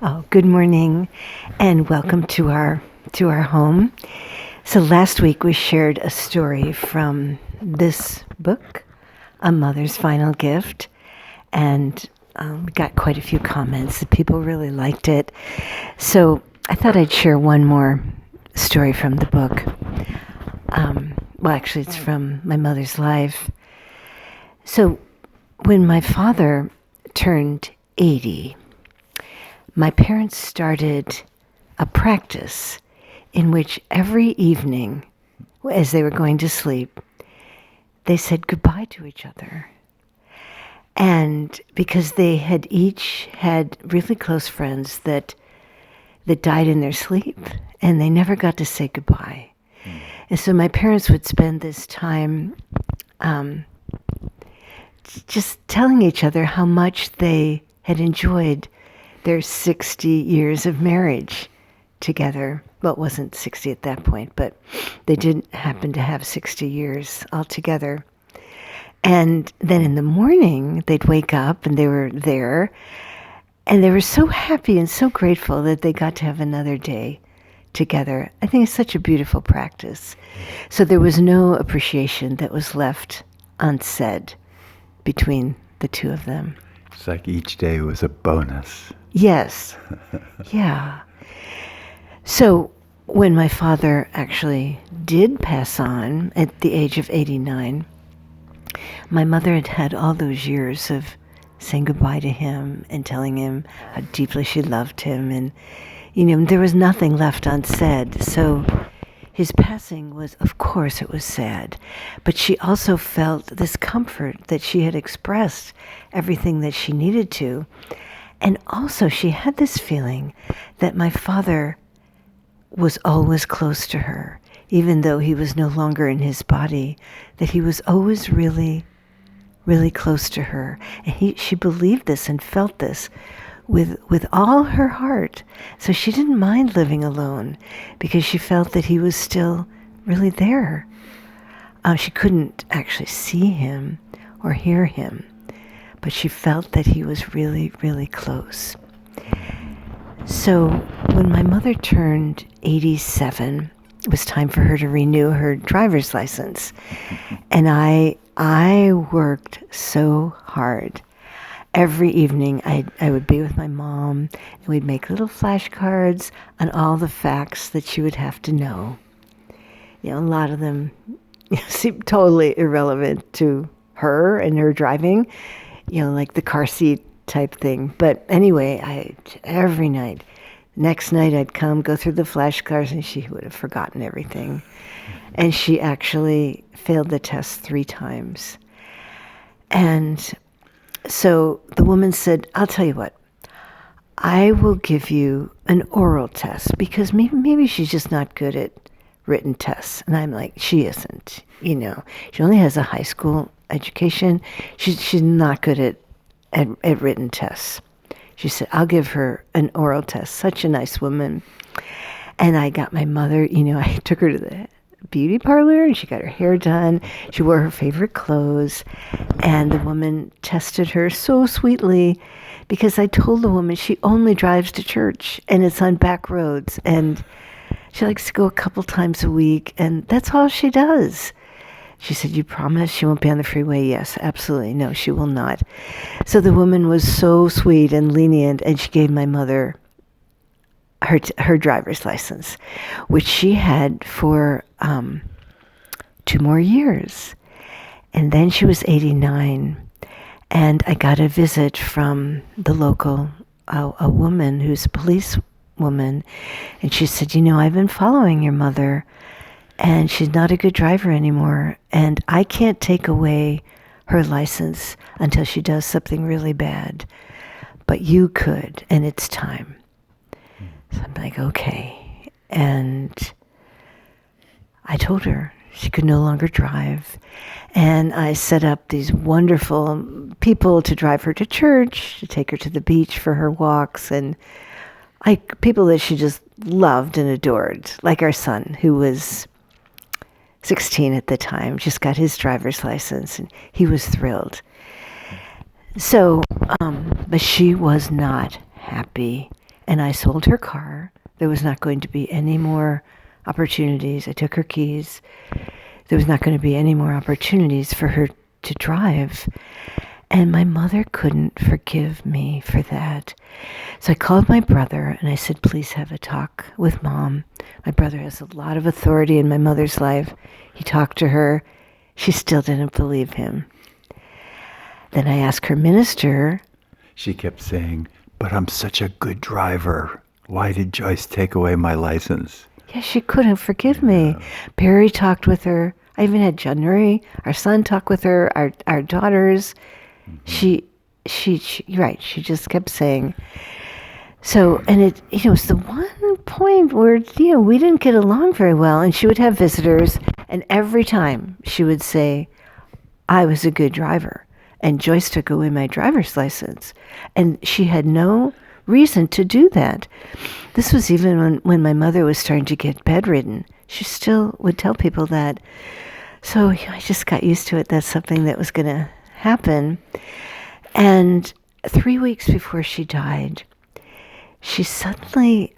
Oh, good morning and welcome to our home. So last week we shared a story from this book, A Mother's Final Gift, and we got quite a few comments that people really liked it. So I thought I'd share one more story from the book. Well, actually, it's from my mother's life. So when my father turned 80, my parents started a practice in which every evening, as they were going to sleep, they said goodbye to each other. And because they had each had really close friends that died in their sleep, and they never got to say goodbye. And so my parents would spend this time just telling each other how much they had enjoyed their 60 years of marriage together. Well, it wasn't 60 at that point, but they did happen to have 60 years altogether. And then in the morning, they'd wake up and they were there, and they were so happy and so grateful that they got to have another day together. I think it's such a beautiful practice. So there was no appreciation that was left unsaid between the two of them. It's like each day was a bonus. Yes. Yeah. So when my father actually did pass on at the age of 89, my mother had had all those years of saying goodbye to him and telling him how deeply she loved him. And, there was nothing left unsaid. So his passing was, of course, it was sad. But she also felt this comfort that she had expressed everything that she needed to. And also she had this feeling that my father was always close to her, even though he was no longer in his body, that he was always really, really close to her. And she believed this and felt this with all her heart. So she didn't mind living alone because she felt that he was still really there. She couldn't actually see him or hear him, but she felt that he was really, really close. So when my mother turned 87, it was time for her to renew her driver's license. And I worked so hard. Every evening I would be with my mom, and we'd make little flashcards on all the facts that she would have to know. A lot of them seemed totally irrelevant to her and her driving, like the car seat type thing. But anyway, every night, next night I'd go through the flashcards, and she would have forgotten everything. And she actually failed the test 3 times. And so the woman said, I'll tell you what, I will give you an oral test because maybe she's just not good at written tests. And I'm like, she isn't, She only has a high school education. She's not good at written tests. She said, I'll give her an oral test. Such a nice woman. And I got my mother, I took her to the beauty parlor and she got her hair done. She wore her favorite clothes, and the woman tested her so sweetly because I told the woman she only drives to church and it's on back roads and she likes to go a couple times a week and that's all she does. She said, you promise she won't be on the freeway? Yes, absolutely. No, she will not. So the woman was so sweet and lenient, and she gave my mother her driver's license, which she had for 2 more years. And then she was 89, and I got a visit from the local, a woman who's a police woman, and she said, I've been following your mother, and she's not a good driver anymore, and I can't take away her license until she does something really bad, but you could, and it's time. So I'm like, okay. And I told her she could no longer drive. And I set up these wonderful people to drive her to church, to take her to the beach for her walks, and people that she just loved and adored, like our son, who was 16 at the time, just got his driver's license, and he was thrilled. So, but she was not happy and I sold her car. There was not going to be any more opportunities. I took her keys. There was not going to be any more opportunities for her to drive. And my mother couldn't forgive me for that. So I called my brother and I said, please have a talk with Mom. My brother has a lot of authority in my mother's life. He talked to her. She still didn't believe him. Then I asked her minister. She kept saying, but I'm such a good driver. Why did Joyce take away my license? Yeah, she couldn't forgive me. Barry talked with her. I even had John Murray, our son, talk with her, our daughters. She right, she just kept saying. So, and it was the one point where, we didn't get along very well, and she would have visitors, and every time she would say, I was a good driver, and Joyce took away my driver's license, and she had no reason to do that. This was even when my mother was starting to get bedridden. She still would tell people that. So I just got used to it. That's something that was going to happen. And 3 weeks before she died,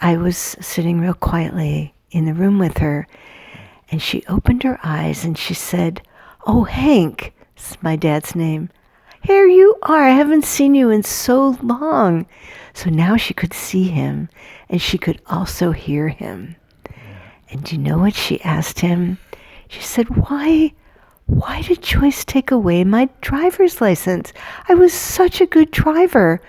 I was sitting real quietly in the room with her, and she opened her eyes and she said, oh, Hank, it's my dad's name. Here you are. I haven't seen you in so long. So now she could see him, and she could also hear him. And do you know what she asked him? She said, why did Joyce take away my driver's license? I was such a good driver.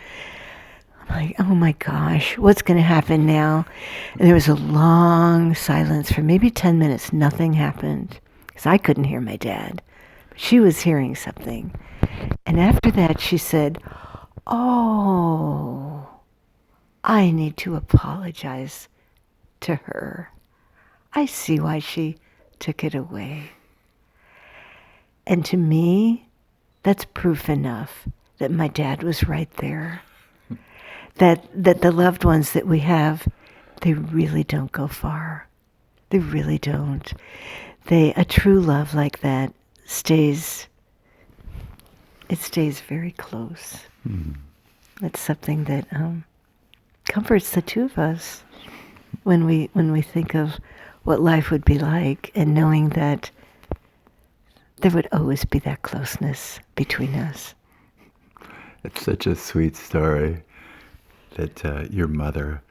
I'm like, oh my gosh, what's going to happen now? And there was a long silence for maybe 10 minutes. Nothing happened because I couldn't hear my dad. But she was hearing something. And after that, she said, oh, I need to apologize to her. I see why she took it away. And to me, that's proof enough that my dad was right there. That the loved ones that we have, they really don't go far. They really don't. A true love like that stays very close. Mm. It's something that comforts the two of us when we think of what life would be like, and knowing that there would always be that closeness between us. It's such a sweet story that your mother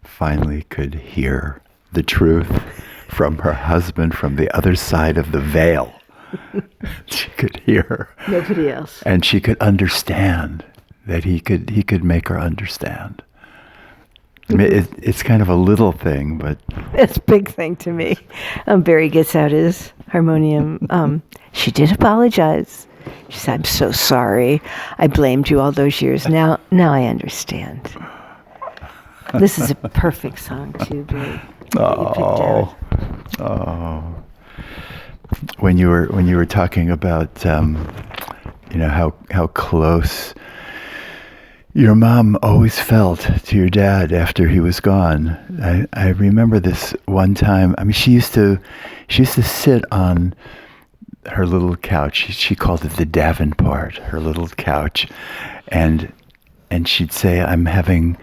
finally could hear the truth from her husband from the other side of the veil. She could hear. Nobody else. And she could understand that he could make her understand. I mean, it's kind of a little thing, but it's a big thing to me. Barry gets out his harmonium. She did apologize. She said, "I'm so sorry. I blamed you all those years. Now I understand." This is a perfect song too, Barry. Oh. When you were talking about how close your mom always felt to your dad after he was gone. I remember this one time. I mean, she used to sit on her little couch. She called it the Davenport, her little couch, and she'd say, I'm having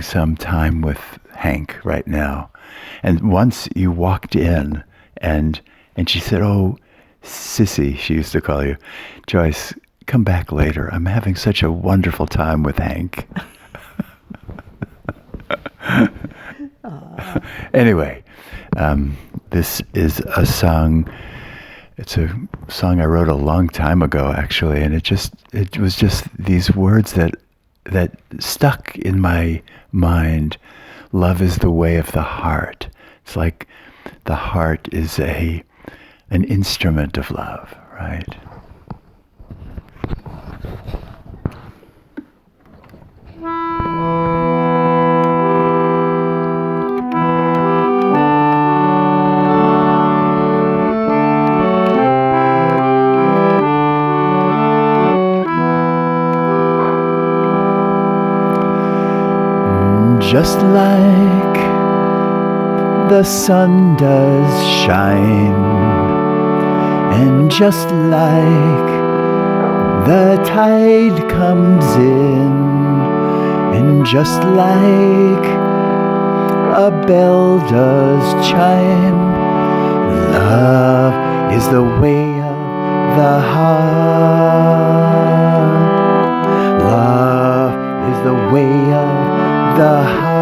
some time with Hank right now. And once you walked in, and she said, "Oh, Sissy," she used to call you, "Joyce, come back later. I'm having such a wonderful time with Hank." Anyway, this is a song. It's a song I wrote a long time ago, actually, and it was just these words that stuck in my mind. Love is the way of the heart. It's like the heart is an instrument of love, right? Just like the sun does shine, and just like the tide comes in, and just like a bell does chime. Love is the way of the heart. Love is the way of the heart.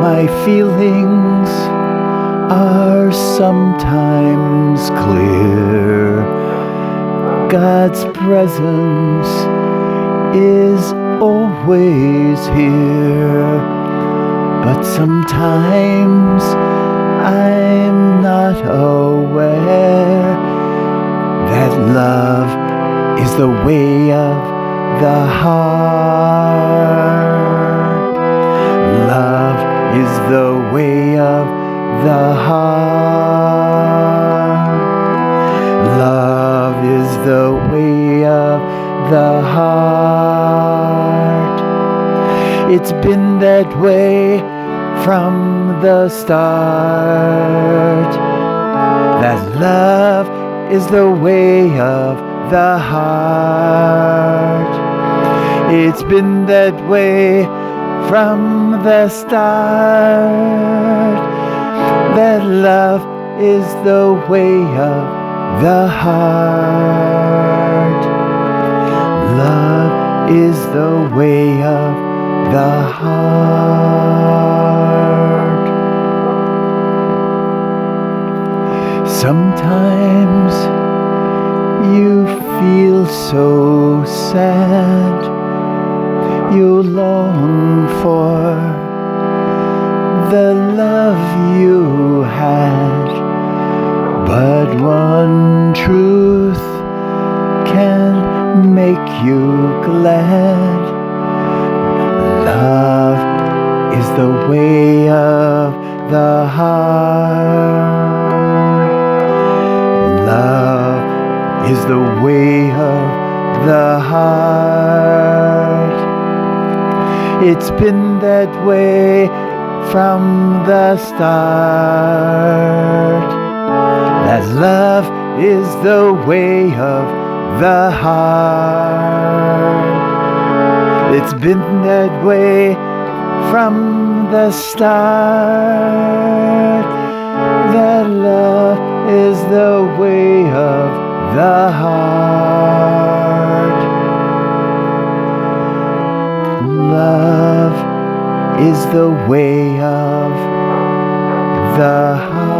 My feelings are sometimes clear. God's presence is always here. But sometimes I'm not aware that love is the way of the heart. Love is the way of the heart. Love is the way of the heart. It's been that way from the start. That love is the way of the heart. It's been that way from the start. That love is the way of the heart. Love is the way of the heart. Sometimes you feel so sad. You long for the love you had, but one truth can make you glad. Love is the way of the heart. Love is the way of the heart. It's been that way from the start. That love is the way of the heart. It's been that way from the start. That love is the way of the heart. Love is the way of the heart.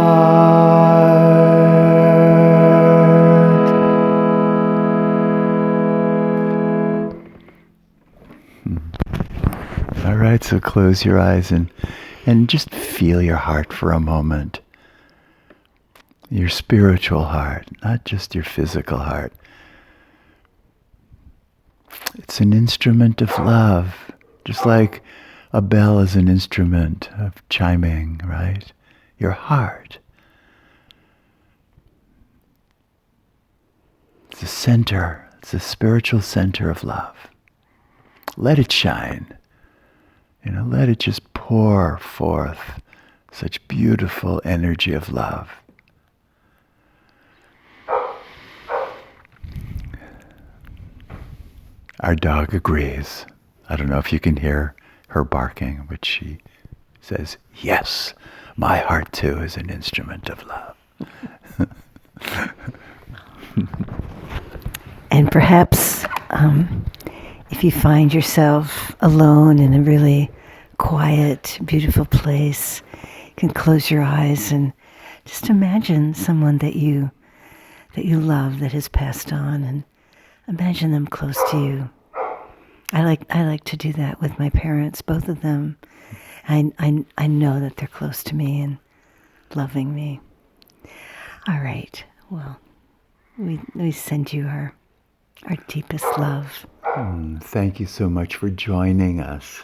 All right, so close your eyes and just feel your heart for a moment. Your spiritual heart, not just your physical heart. It's an instrument of love, just like a bell is an instrument of chiming, right? Your heart. It's the center, it's the spiritual center of love. Let it shine. Let it just pour forth such beautiful energy of love. Our dog agrees. I don't know if you can hear her barking, but she says, yes, my heart too is an instrument of love. And perhaps if you find yourself alone in a really quiet, beautiful place, you can close your eyes and just imagine someone that you love that has passed on, and imagine them close to you. I like to do that with my parents, both of them. I know that they're close to me and loving me. All right. Well, we send you our deepest love. Thank you so much for joining us.